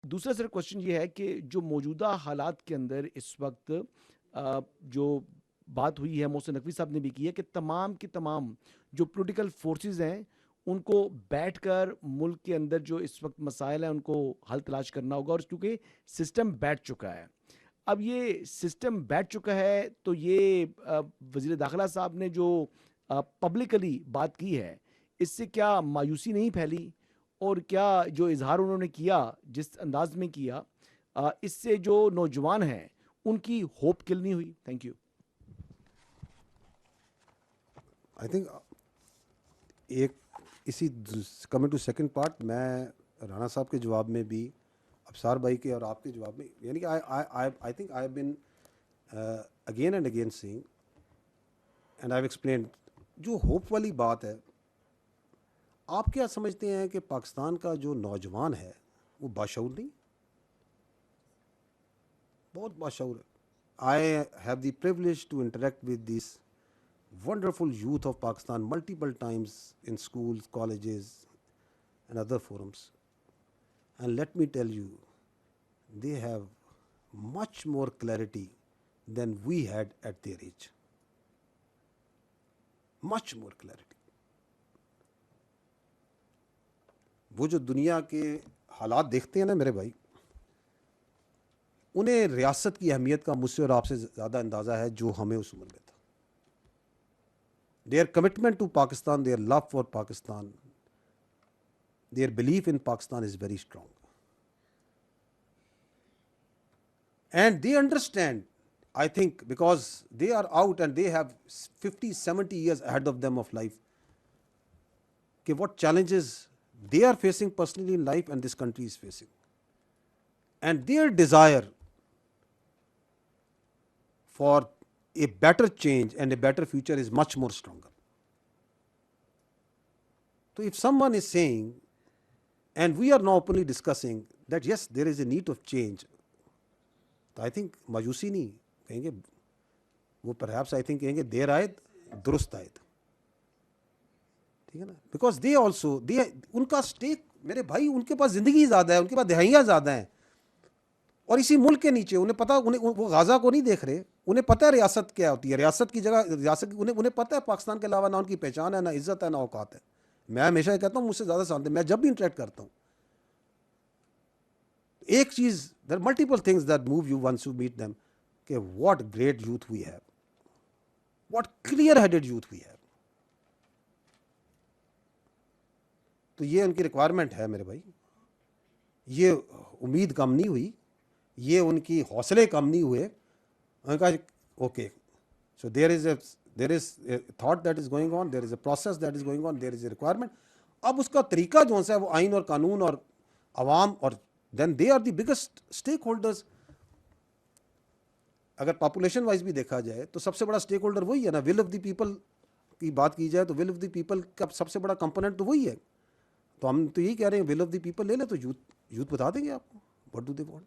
दूसरा sir question ये है कि जो मौजूदा हालात के अंदर इस वक्त जो बात हुई है, मोहसिन नकवी साहब ने भी की है कि तमाम की तमाम जो पॉलिटिकल फोर्सेस हैं उनको बैठकर मुल्क के अंदर जो इस वक्त मसाइल हैं उनको हल तलाश करना होगा, और क्योंकि सिस्टम बैठ चुका है। अब ये सिस्टम बैठ चुका है तो ये वजीर दाखिला साहब ने जो पब्लिकली बात की है, इससे क्या मायूसी नहीं फैली? और क्या जो इजहार उन्होंने किया, जिस अंदाज में किया, इससे जो नौजवान हैं उनकी होप किल नहीं हुई? Thank you. आई थिंक एक इसी कमिंग टू सेकंड पार्ट, मैं राणा साहब के जवाब में भी, अफसार भाई के और आपके जवाब में, यानी कि I think I have been again and again seeing and I have explained, जो होप वाली बात है, आप क्या समझते हैं कि पाकिस्तान का जो नौजवान है वो बाशऊर नहीं? बहुत बाशऊर है। I have the privilege to interact with this wonderful youth of Pakistan multiple times in schools, colleges, and other forums. And let me tell you, they have much more clarity than we had at their age. Much more clarity. वो जो दुनिया के हालात देखते हैं ना मेरे भाई, उन्हें रियासत की अहमियत का मुझसे और आपसे ज़्यादा अंदाज़ा है जो हमें उस उम्र में था। Their commitment to Pakistan, their love for Pakistan, their belief in Pakistan is very strong. And they understand, I think, because they are out and they have 50, 70 years ahead of them of life, what challenges they are facing personally in life and this country is facing. And their desire for a better change and a better future is much more stronger. So if someone is saying, and we are now openly discussing that yes, there is a need of change, तो I think मायूसी नहीं कहेंगे वो, perhaps I think कहेंगे देर आयद दुरुस्त आयद, ठीक है ना? Because they also, उनका स्टेक, मेरे भाई, उनके पास जिंदगी ज़्यादा है, उनके पास दहाइयाँ ज़्यादा हैं, और इसी मुल्क के नीचे उन्हें पता, उन्हें वो गाज़ा को नहीं देख रहे, उन्हें पता है रियासत क्या होती है, रियासत की जगह रियासत, उन्हें पता है पाकिस्तान के अलावा ना उनकी पहचान है, ना इज्जत है, ना औकात है। मैं हमेशा ये कहता हूँ, मुझसे ज़्यादा जानते, मैं जब भी इंटरेक्ट करता हूँ, एक चीज़, there multiple things that move you once you meet them, कि what great youth we have, what clear headed youth we have. तो ये उनकी रिक्वायरमेंट है मेरे भाई, ये उम्मीद कम नहीं हुई, ये उनकी हौसले कम नहीं हुए। उन्होंने कहा okay, so there is a thought that is going on, there is a process that is going on, there is a requirement. अब उसका तरीका जो है वो आइन और कानून और अवाम, और then they are the biggest stake holders. अगर पॉपुलेशन वाइज भी देखा जाए तो सबसे बड़ा स्टेक होल्डर वही है ना। विल ऑफ द पीपल की बात की जाए तो विल ऑफ द पीपल का सबसे बड़ा कंपोनेंट तो वही है। तो हम तो यही कह रहे हैं, विल ऑफ द पीपल ले ले तो यूथ बता देंगे आपको व्हाट डू दे वांट।